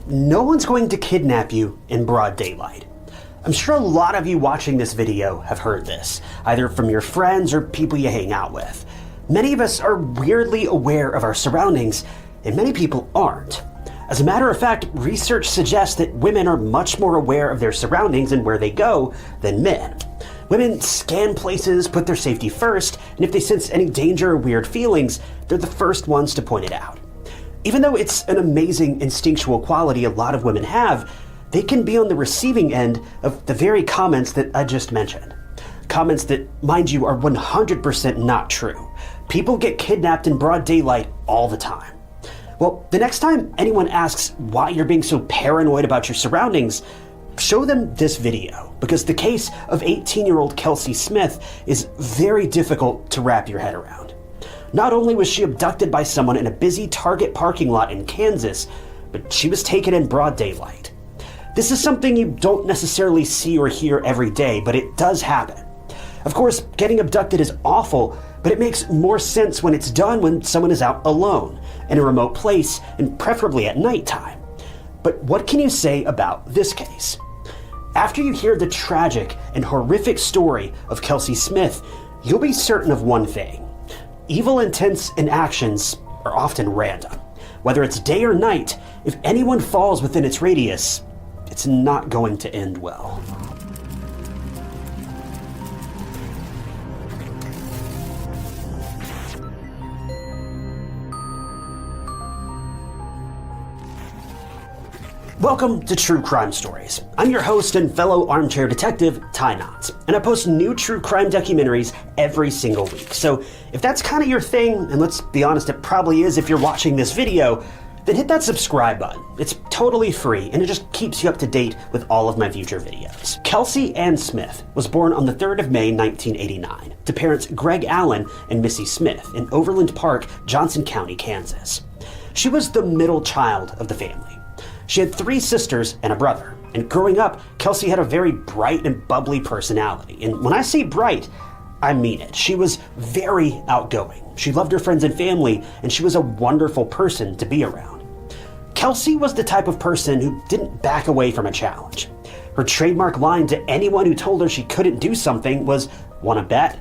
no one's going to kidnap you in broad daylight. I'm sure a lot of you watching this video have heard this, either from your friends or people you hang out with. Many of us are weirdly aware of our surroundings, and many people aren't. As a matter of fact, research suggests that women are much more aware of their surroundings and where they go than men. Women scan places, put their safety first, and if they sense any danger or weird feelings, they're the first ones to point it out. Even though it's an amazing instinctual quality a lot of women have, they can be on the receiving end of the very comments that I just mentioned. Comments that, mind you, are 100% not true. People get kidnapped in broad daylight all the time. Well, the next time anyone asks why you're being so paranoid about your surroundings, show them this video, because the case of 18-year-old Kelsey Smith is very difficult to wrap your head around. Not only was she abducted by someone in a busy Target parking lot in Kansas, but she was taken in broad daylight. This is something you don't necessarily see or hear every day, but it does happen. Of course, getting abducted is awful, but it makes more sense when it's done when someone is out alone, in a remote place, and preferably at nighttime. But what can you say about this case? After you hear the tragic and horrific story of Kelsey Smith, you'll be certain of one thing. Evil intents and actions are often random. Whether it's day or night, if anyone falls within its radius, it's not going to end well. Welcome to True Crime Stories. I'm your host and fellow armchair detective, Ty Knotts, and I post new true crime documentaries every single week. So if that's kind of your thing, and let's be honest, it probably is if you're watching this video, then hit that subscribe button. It's totally free, and it just keeps you up to date with all of my future videos. Kelsey Ann Smith was born on the 3rd of May, 1989, to parents Greg Allen and Missy Smith in Overland Park, Johnson County, Kansas. She was the middle child of the family. She had 3 sisters and a brother, and growing up, Kelsey had a very bright and bubbly personality. And when I say bright, I mean it. She was very outgoing. She loved her friends and family, and she was a wonderful person to be around. Kelsey was the type of person who didn't back away from a challenge. Her trademark line to anyone who told her she couldn't do something was, "Wanna bet?"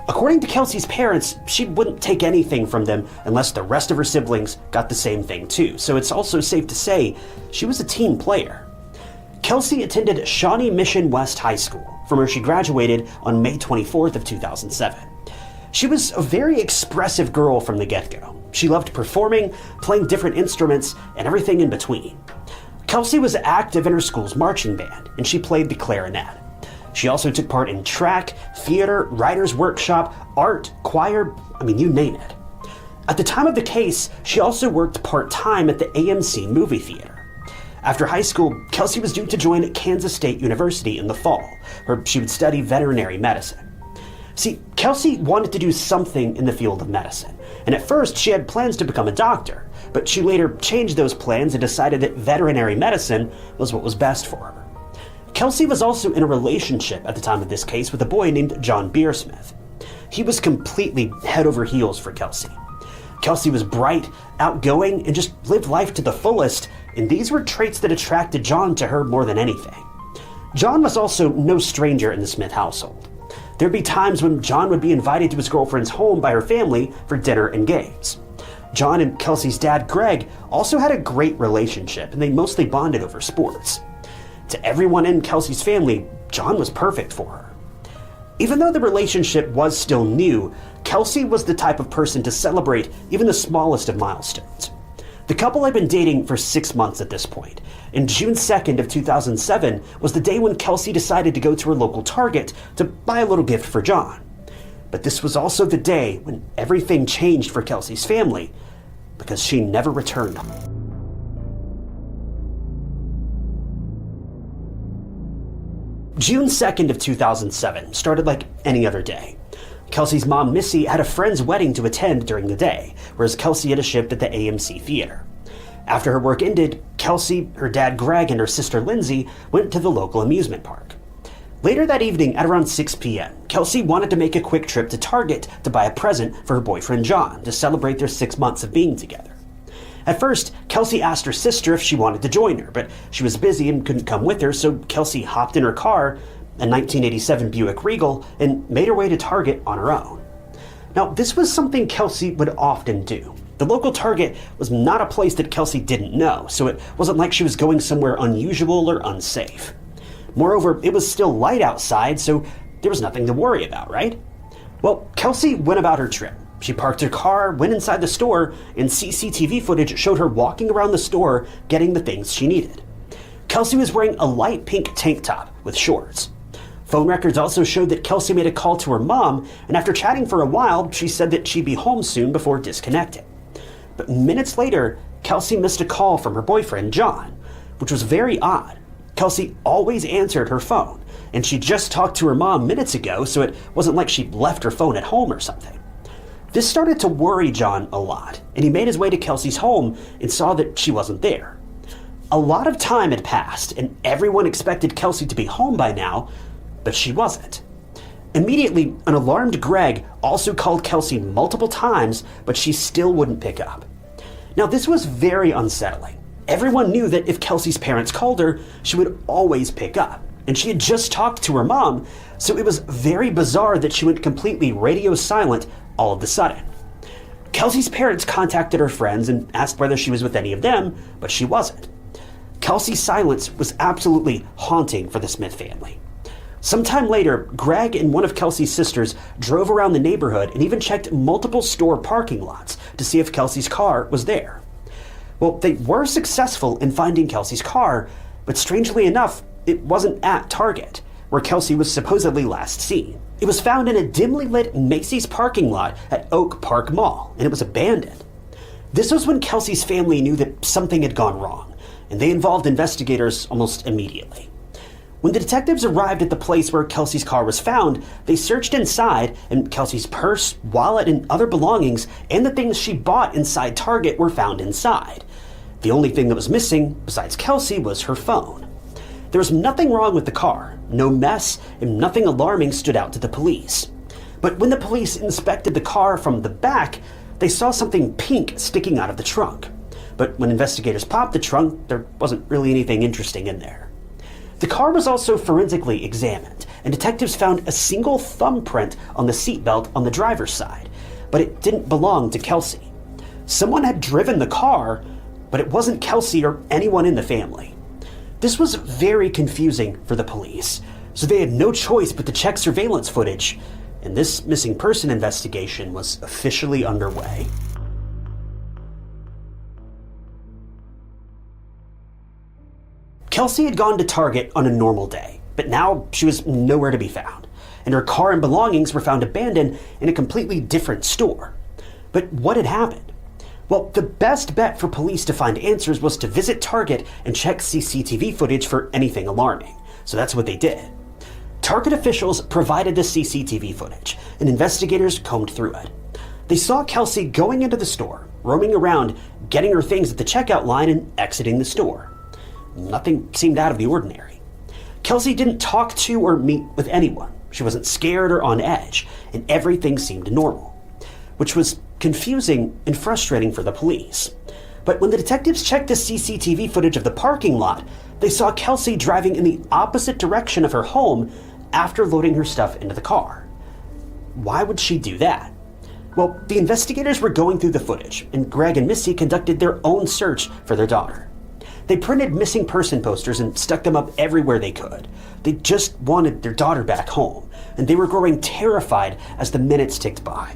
According to Kelsey's parents, she wouldn't take anything from them unless the rest of her siblings got the same thing too, so it's also safe to say she was a team player. Kelsey attended Shawnee Mission West High School, from where she graduated on May 24th of 2007. She was a very expressive girl from the get-go. She loved performing, playing different instruments, and everything in between. Kelsey was active in her school's marching band, and she played the clarinet. She also took part in track, theater, writer's workshop, art, choir, you name it. At the time of the case, she also worked part-time at the AMC movie theater. After high school, Kelsey was due to join Kansas State University in the fall, where she would study veterinary medicine. See, Kelsey wanted to do something in the field of medicine, and at first she had plans to become a doctor, but she later changed those plans and decided that veterinary medicine was what was best for her. Kelsey was also in a relationship at the time of this case with a boy named John Beersmith. He was completely head over heels for Kelsey. Kelsey was bright, outgoing, and just lived life to the fullest, and these were traits that attracted John to her more than anything. John was also no stranger in the Smith household. There'd be times when John would be invited to his girlfriend's home by her family for dinner and games. John and Kelsey's dad, Greg, also had a great relationship, and they mostly bonded over sports. To everyone in Kelsey's family, John was perfect for her. Even though the relationship was still new, Kelsey was the type of person to celebrate even the smallest of milestones. The couple had been dating for 6 months at this point, and June 2nd of 2007 was the day when Kelsey decided to go to her local Target to buy a little gift for John. But this was also the day when everything changed for Kelsey's family, because she never returned home. June 2nd of 2007 started like any other day. Kelsey's mom, Missy, had a friend's wedding to attend during the day, whereas Kelsey had a shift at the AMC theater. After her work ended, Kelsey, her dad Greg, and her sister Lindsay went to the local amusement park. Later that evening at around 6 p.m., Kelsey wanted to make a quick trip to Target to buy a present for her boyfriend John to celebrate their 6 months of being together. At first, Kelsey asked her sister if she wanted to join her, but she was busy and couldn't come with her, so Kelsey hopped in her car, a 1987 Buick Regal, and made her way to Target on her own. Now, this was something Kelsey would often do. The local Target was not a place that Kelsey didn't know, so it wasn't like she was going somewhere unusual or unsafe. Moreover, it was still light outside, so there was nothing to worry about, right? Well, Kelsey went about her trip. She parked her car, went inside the store, and CCTV footage showed her walking around the store getting the things she needed. Kelsey was wearing a light pink tank top with shorts. Phone records also showed that Kelsey made a call to her mom, and after chatting for a while, she said that she'd be home soon before disconnecting. But minutes later, Kelsey missed a call from her boyfriend, John, which was very odd. Kelsey always answered her phone, and she just talked to her mom minutes ago, so it wasn't like she'd left her phone at home or something. This started to worry John a lot, and he made his way to Kelsey's home and saw that she wasn't there. A lot of time had passed, and everyone expected Kelsey to be home by now, but she wasn't. Immediately, an alarmed Greg also called Kelsey multiple times, but she still wouldn't pick up. Now, this was very unsettling. Everyone knew that if Kelsey's parents called her, she would always pick up, and she had just talked to her mom, so it was very bizarre that she went completely radio silent all of a sudden. Kelsey's parents contacted her friends and asked whether she was with any of them, but she wasn't. Kelsey's silence was absolutely haunting for the Smith family. Sometime later, Greg and one of Kelsey's sisters drove around the neighborhood and even checked multiple store parking lots to see if Kelsey's car was there. Well, they were successful in finding Kelsey's car, but strangely enough, it wasn't at Target, where Kelsey was supposedly last seen. It was found in a dimly lit Macy's parking lot at Oak Park Mall, and it was abandoned. This was when Kelsey's family knew that something had gone wrong, and they involved investigators almost immediately. When the detectives arrived at the place where Kelsey's car was found, they searched inside, and Kelsey's purse, wallet, and other belongings, and the things she bought inside Target were found inside. The only thing that was missing, besides Kelsey, was her phone. There was nothing wrong with the car, no mess, and nothing alarming stood out to the police. But when the police inspected the car from the back, they saw something pink sticking out of the trunk. But when investigators popped the trunk, there wasn't really anything interesting in there. The car was also forensically examined, and detectives found a single thumbprint on the seatbelt on the driver's side, but it didn't belong to Kelsey. Someone had driven the car, but it wasn't Kelsey or anyone in the family. This was very confusing for the police, so they had no choice but to check surveillance footage, and this missing person investigation was officially underway. Kelsey had gone to Target on a normal day, but now she was nowhere to be found, and her car and belongings were found abandoned in a completely different store. But what had happened? Well, the best bet for police to find answers was to visit Target and check CCTV footage for anything alarming, so that's what they did. Target officials provided the CCTV footage, and investigators combed through it. They saw Kelsey going into the store, roaming around, getting her things at the checkout line, and exiting the store. Nothing seemed out of the ordinary. Kelsey didn't talk to or meet with anyone. She wasn't scared or on edge, and everything seemed normal, which was confusing and frustrating for the police. But when the detectives checked the CCTV footage of the parking lot, they saw Kelsey driving in the opposite direction of her home after loading her stuff into the car. Why would she do that? Well, the investigators were going through the footage, and Greg and Missy conducted their own search for their daughter. They printed missing person posters and stuck them up everywhere they could. They just wanted their daughter back home, and they were growing terrified as the minutes ticked by.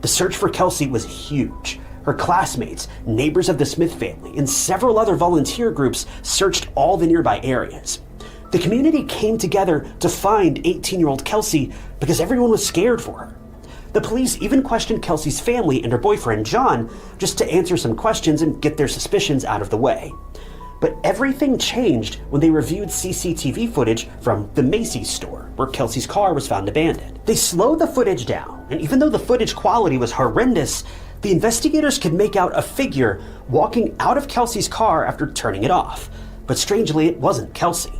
The search for Kelsey was huge. Her classmates, neighbors of the Smith family, and several other volunteer groups searched all the nearby areas. The community came together to find 18-year-old Kelsey because everyone was scared for her. The police even questioned Kelsey's family and her boyfriend, John, just to answer some questions and get their suspicions out of the way. But everything changed when they reviewed CCTV footage from the Macy's store, where Kelsey's car was found abandoned. They slowed the footage down, and even though the footage quality was horrendous, the investigators could make out a figure walking out of Kelsey's car after turning it off. But strangely, it wasn't Kelsey.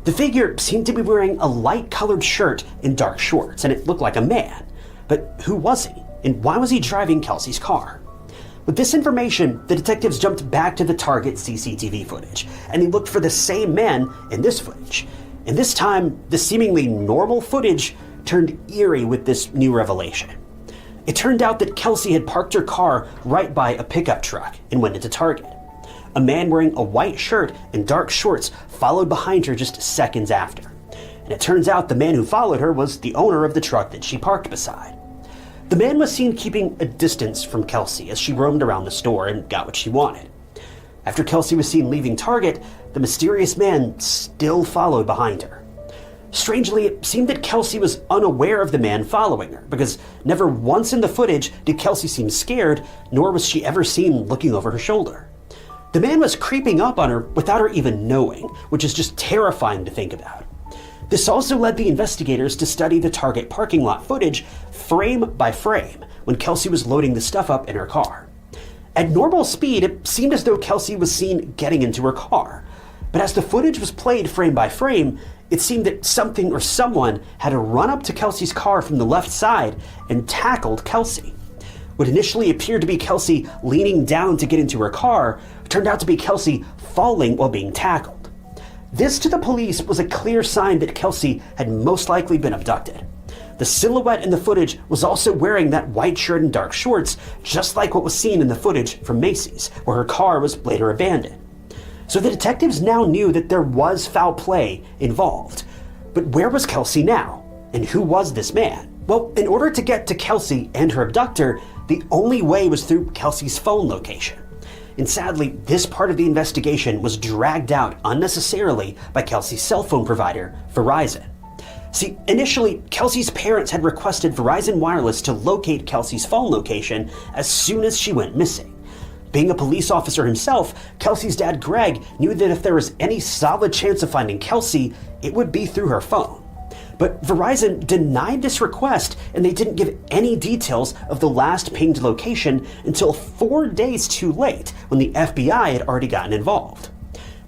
The figure seemed to be wearing a light-colored shirt and dark shorts, and it looked like a man. But who was he, and why was he driving Kelsey's car? With this information, the detectives jumped back to the Target CCTV footage, and they looked for the same man in this footage. And this time, the seemingly normal footage turned eerie with this new revelation. It turned out that Kelsey had parked her car right by a pickup truck and went into Target. A man wearing a white shirt and dark shorts followed behind her just seconds after. And it turns out the man who followed her was the owner of the truck that she parked beside. The man was seen keeping a distance from Kelsey as she roamed around the store and got what she wanted. After Kelsey was seen leaving Target, the mysterious man still followed behind her. Strangely, it seemed that Kelsey was unaware of the man following her, because never once in the footage did Kelsey seem scared, nor was she ever seen looking over her shoulder. The man was creeping up on her without her even knowing, which is just terrifying to think about. This also led the investigators to study the Target parking lot footage frame by frame when Kelsey was loading the stuff up in her car. At normal speed, it seemed as though Kelsey was seen getting into her car. But as the footage was played frame by frame, it seemed that something or someone had to run up to Kelsey's car from the left side and tackled Kelsey. What initially appeared to be Kelsey leaning down to get into her car turned out to be Kelsey falling while being tackled. This to the police was a clear sign that Kelsey had most likely been abducted. The silhouette in the footage was also wearing that white shirt and dark shorts, just like what was seen in the footage from Macy's, where her car was later abandoned. So the detectives now knew that there was foul play involved. But where was Kelsey now? And who was this man? Well, in order to get to Kelsey and her abductor, the only way was through Kelsey's phone location. And sadly, this part of the investigation was dragged out unnecessarily by Kelsey's cell phone provider, Verizon. See, initially, Kelsey's parents had requested Verizon Wireless to locate Kelsey's phone location as soon as she went missing. Being a police officer himself, Kelsey's dad, Greg, knew that if there was any solid chance of finding Kelsey, it would be through her phone. But Verizon denied this request, and they didn't give any details of the last pinged location until 4 days too late, when the FBI had already gotten involved.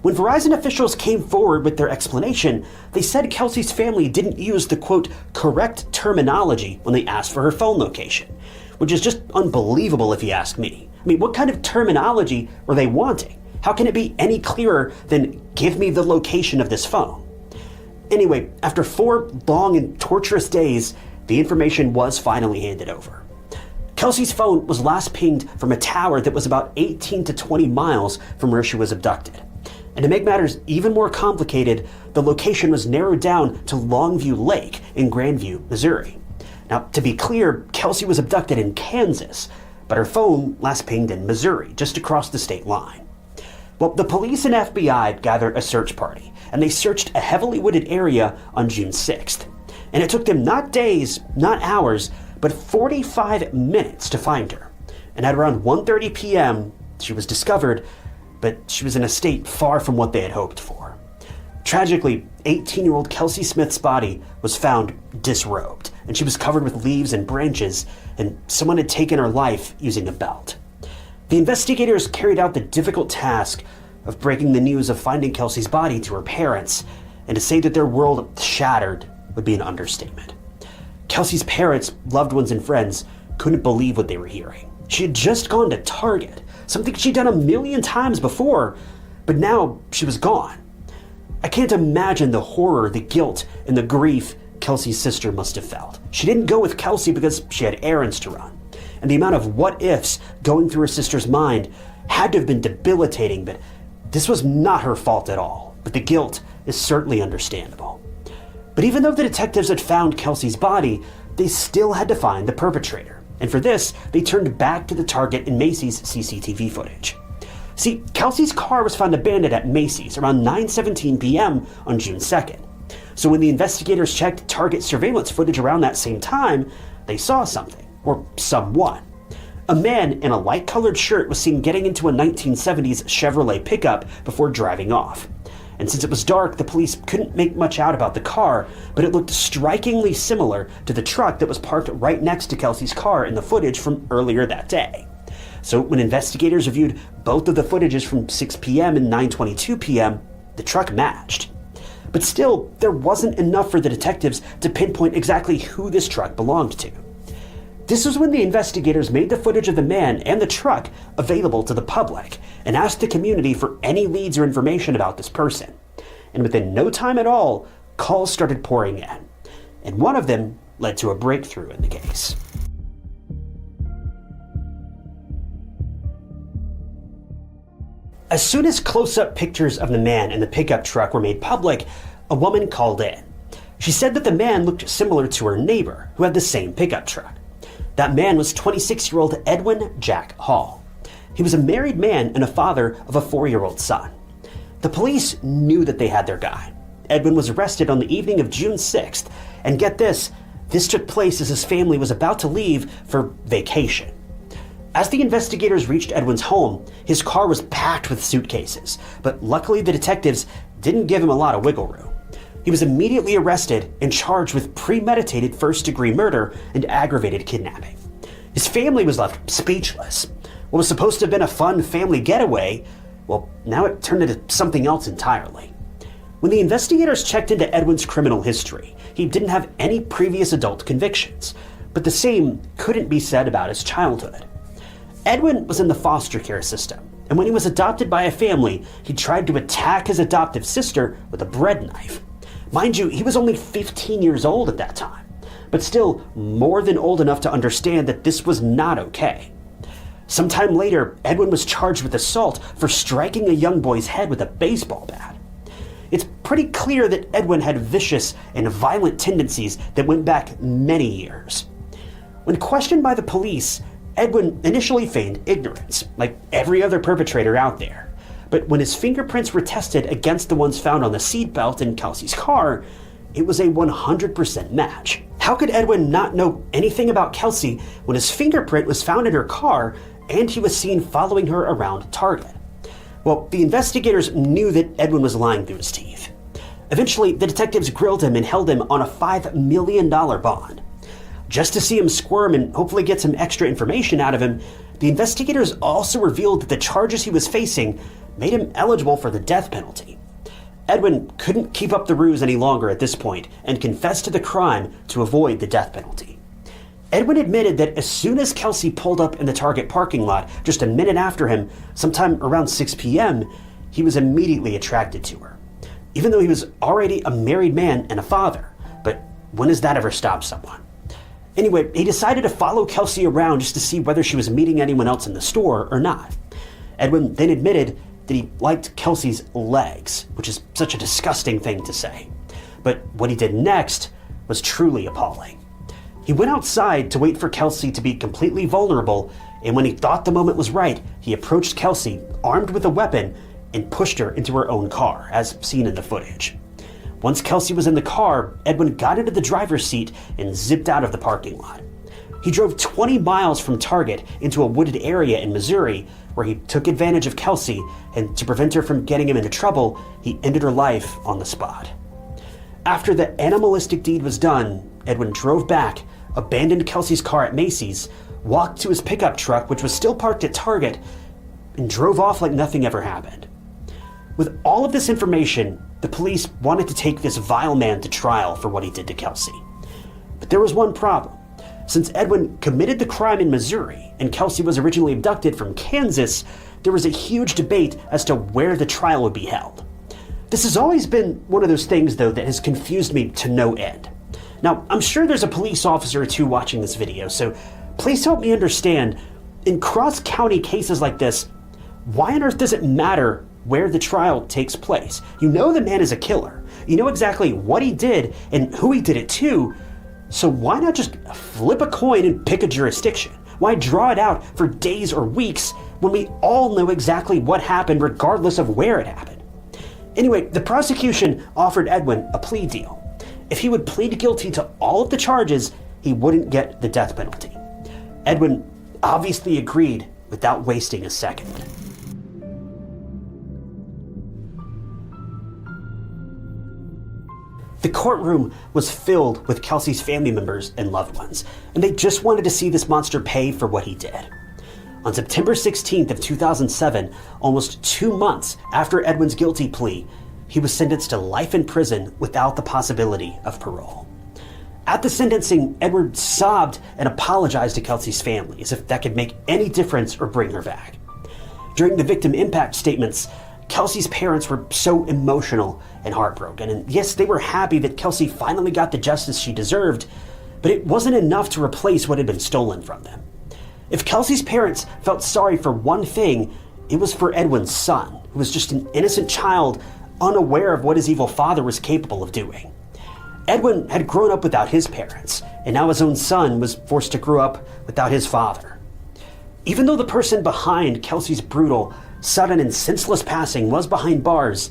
When Verizon officials came forward with their explanation, they said Kelsey's family didn't use the, quote, correct terminology when they asked for her phone location, which is just unbelievable if you ask me. I mean, what kind of terminology were they wanting? How can it be any clearer than, give me the location of this phone? Anyway, after 4 long and torturous days, the information was finally handed over. Kelsey's phone was last pinged from a tower that was about 18 to 20 miles from where she was abducted. And to make matters even more complicated, the location was narrowed down to Longview Lake in Grandview, Missouri. Now, to be clear, Kelsey was abducted in Kansas, but her phone last pinged in Missouri, just across the state line. Well, the police and FBI gathered a search party, and they searched a heavily wooded area on June 6th. And it took them not days, not hours, but 45 minutes to find her. And at around 1:30 p.m., she was discovered, but she was in a state far from what they had hoped for. Tragically, 18-year-old Kelsey Smith's body was found disrobed, and she was covered with leaves and branches, and someone had taken her life using a belt. The investigators carried out the difficult task of breaking the news of finding Kelsey's body to her parents, and to say that their world shattered would be an understatement. Kelsey's parents, loved ones, and friends couldn't believe what they were hearing. She had just gone to Target, something she'd done a million times before, but now she was gone. I can't imagine the horror, the guilt, and the grief Kelsey's sister must have felt. She didn't go with Kelsey because she had errands to run. And the amount of what-ifs going through her sister's mind had to have been debilitating, but this was not her fault at all. But the guilt is certainly understandable. But even though the detectives had found Kelsey's body, they still had to find the perpetrator. And for this, they turned back to the Target and Macy's CCTV footage. See, Kelsey's car was found abandoned at Macy's around 9:17 p.m. on June 2nd. So when the investigators checked Target surveillance footage around that same time, they saw something, or someone. A man in a light-colored shirt was seen getting into a 1970s Chevrolet pickup before driving off. And since it was dark, the police couldn't make much out about the car, but it looked strikingly similar to the truck that was parked right next to Kelsey's car in the footage from earlier that day. So when investigators reviewed both of the footages from 6 p.m. and 9:22 p.m., the truck matched. But still, there wasn't enough for the detectives to pinpoint exactly who this truck belonged to. This was when the investigators made the footage of the man and the truck available to the public and asked the community for any leads or information about this person. And within no time at all, calls started pouring in. And one of them led to a breakthrough in the case. As soon as close-up pictures of the man and the pickup truck were made public, a woman called in. She said that the man looked similar to her neighbor, who had the same pickup truck. That man was 26-year-old Edwin Jack Hall. He was a married man and a father of a 4-year-old son. The police knew that they had their guy. Edwin was arrested on the evening of June 6th, and get this took place as his family was about to leave for vacation. As the investigators reached Edwin's home, his car was packed with suitcases, but luckily the detectives didn't give him a lot of wiggle room. He was immediately arrested and charged with premeditated first-degree murder and aggravated kidnapping. His family was left speechless. What was supposed to have been a fun family getaway, well, now it turned into something else entirely. When the investigators checked into Edwin's criminal history, he didn't have any previous adult convictions, but the same couldn't be said about his childhood. Edwin was in the foster care system, and when he was adopted by a family, he tried to attack his adoptive sister with a bread knife. Mind you, he was only 15 years old at that time, but still more than old enough to understand that this was not okay. Sometime later, Edwin was charged with assault for striking a young boy's head with a baseball bat. It's pretty clear that Edwin had vicious and violent tendencies that went back many years. When questioned by the police, Edwin initially feigned ignorance, like every other perpetrator out there. But when his fingerprints were tested against the ones found on the seatbelt in Kelsey's car, it was a 100% match. How could Edwin not know anything about Kelsey when his fingerprint was found in her car and he was seen following her around Target? Well, the investigators knew that Edwin was lying through his teeth. Eventually, the detectives grilled him and held him on a $5 million bond. Just to see him squirm and hopefully get some extra information out of him, the investigators also revealed that the charges he was facing made him eligible for the death penalty. Edwin couldn't keep up the ruse any longer at this point and confessed to the crime to avoid the death penalty. Edwin admitted that as soon as Kelsey pulled up in the Target parking lot just a minute after him, sometime around 6 p.m., he was immediately attracted to her, even though he was already a married man and a father. But when has that ever stopped someone? Anyway, he decided to follow Kelsey around just to see whether she was meeting anyone else in the store or not. Edwin then admitted that he liked Kelsey's legs, which is such a disgusting thing to say. But what he did next was truly appalling. He went outside to wait for Kelsey to be completely vulnerable, and when he thought the moment was right, he approached Kelsey, armed with a weapon, and pushed her into her own car, as seen in the footage. Once Kelsey was in the car, Edwin got into the driver's seat and zipped out of the parking lot. He drove 20 miles from Target into a wooded area in Missouri, where he took advantage of Kelsey, and to prevent her from getting him into trouble, he ended her life on the spot. After the animalistic deed was done, Edwin drove back, abandoned Kelsey's car at Macy's, walked to his pickup truck, which was still parked at Target, and drove off like nothing ever happened. With all of this information, the police wanted to take this vile man to trial for what he did to Kelsey. But there was one problem. Since Edwin committed the crime in Missouri and Kelsey was originally abducted from Kansas, there was a huge debate as to where the trial would be held. This has always been one of those things, though, that has confused me to no end. Now, I'm sure there's a police officer or two watching this video, so please help me understand, in cross-county cases like this, why on earth does it matter where the trial takes place? You know the man is a killer. You know exactly what he did and who he did it to, so why not just flip a coin and pick a jurisdiction? Why draw it out for days or weeks when we all know exactly what happened regardless of where it happened? Anyway, the prosecution offered Edwin a plea deal. If he would plead guilty to all of the charges, he wouldn't get the death penalty. Edwin obviously agreed without wasting a second. The courtroom was filled with Kelsey's family members and loved ones, and they just wanted to see this monster pay for what he did. On September 16th of 2007, almost 2 months after Edwin's guilty plea, he was sentenced to life in prison without the possibility of parole. At the sentencing, Edward sobbed and apologized to Kelsey's family, as if that could make any difference or bring her back. During the victim impact statements, Kelsey's parents were so emotional and heartbroken, and yes, they were happy that Kelsey finally got the justice she deserved, but it wasn't enough to replace what had been stolen from them. If Kelsey's parents felt sorry for one thing, it was for Edwin's son, who was just an innocent child, unaware of what his evil father was capable of doing. Edwin had grown up without his parents, and now his own son was forced to grow up without his father. Even though the person behind Kelsey's brutal, sudden, and senseless passing was behind bars,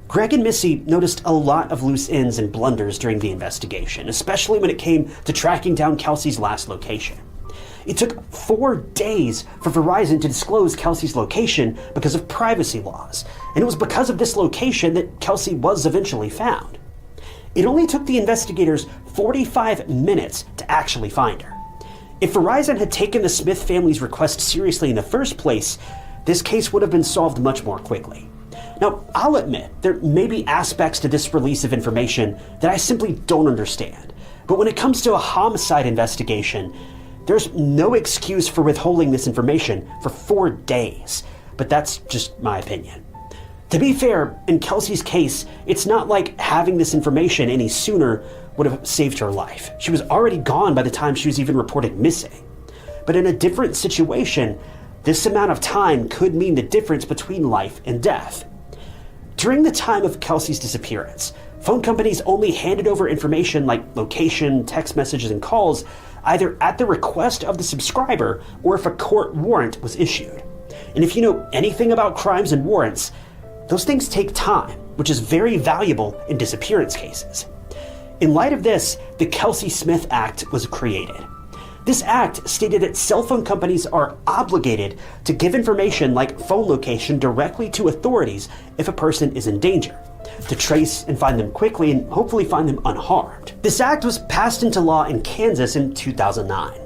Greg and Missy noticed a lot of loose ends and blunders during the investigation, especially when it came to tracking down Kelsey's last location. It took 4 days for Verizon to disclose Kelsey's location because of privacy laws, and it was because of this location that Kelsey was eventually found. It only took the investigators 45 minutes to actually find her. If Verizon had taken the Smith family's request seriously in the first place, this case would have been solved much more quickly. Now, I'll admit, there may be aspects to this release of information that I simply don't understand, but when it comes to a homicide investigation, there's no excuse for withholding this information for 4 days, but that's just my opinion. To be fair, in Kelsey's case, it's not like having this information any sooner would have saved her life. She was already gone by the time she was even reported missing. But in a different situation, this amount of time could mean the difference between life and death. During the time of Kelsey's disappearance, phone companies only handed over information like location, text messages, and calls either at the request of the subscriber or if a court warrant was issued. And if you know anything about crimes and warrants, those things take time, which is very valuable in disappearance cases. In light of this, the Kelsey Smith Act was created. This act stated that cell phone companies are obligated to give information like phone location directly to authorities if a person is in danger, to trace and find them quickly and hopefully find them unharmed. This act was passed into law in Kansas in 2009.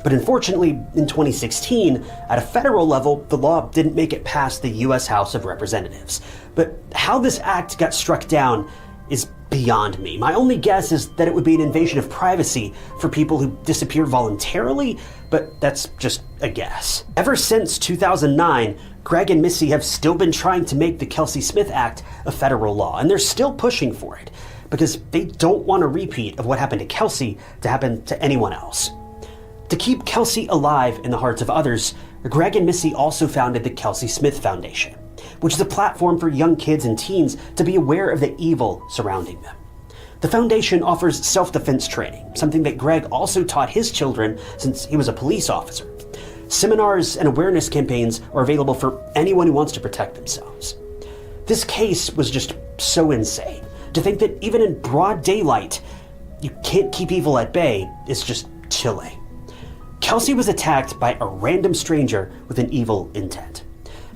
But unfortunately, in 2016, at a federal level, the law didn't make it past the U.S. House of Representatives. But how this act got struck down is beyond me. My only guess is that it would be an invasion of privacy for people who disappear voluntarily, but that's just a guess. Ever since 2009, Greg and Missy have still been trying to make the Kelsey Smith Act a federal law, and they're still pushing for it, because they don't want a repeat of what happened to Kelsey to happen to anyone else. To keep Kelsey alive in the hearts of others, Greg and Missy also founded the Kelsey Smith Foundation, which is a platform for young kids and teens to be aware of the evil surrounding them. The foundation offers self-defense training, something that Greg also taught his children since he was a police officer. Seminars and awareness campaigns are available for anyone who wants to protect themselves. This case was just so insane. To think that even in broad daylight, you can't keep evil at bay is just chilling. Kelsey was attacked by a random stranger with an evil intent.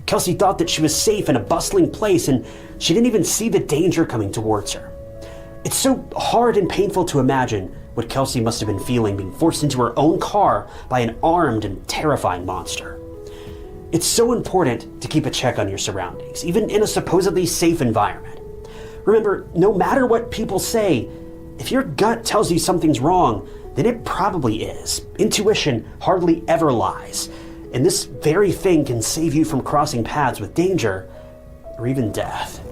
Kelsey thought that she was safe in a bustling place, and she didn't even see the danger coming towards her. It's so hard and painful to imagine what Kelsey must have been feeling being forced into her own car by an armed and terrifying monster. It's so important to keep a check on your surroundings, even in a supposedly safe environment. Remember, no matter what people say, if your gut tells you something's wrong, then it probably is. Intuition hardly ever lies, and this very thing can save you from crossing paths with danger or even death.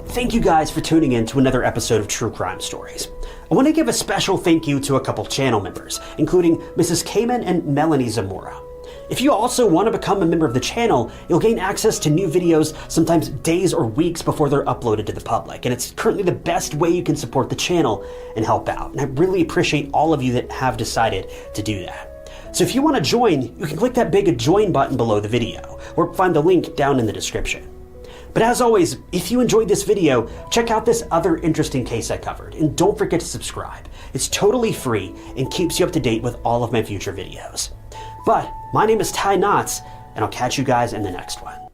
Thank you guys for tuning in to another episode of True Crime Stories. I want to give a special thank you to a couple channel members, including Mrs. Cayman and Melanie Zamora. If you also want to become a member of the channel, you'll gain access to new videos sometimes days or weeks before they're uploaded to the public, and it's currently the best way you can support the channel and help out, and I really appreciate all of you that have decided to do that. So if you want to join, you can click that big join button below the video, or find the link down in the description. But as always, if you enjoyed this video, check out this other interesting case I covered, and don't forget to subscribe. It's totally free and keeps you up to date with all of my future videos. But my name is Ty Knotts, and I'll catch you guys in the next one.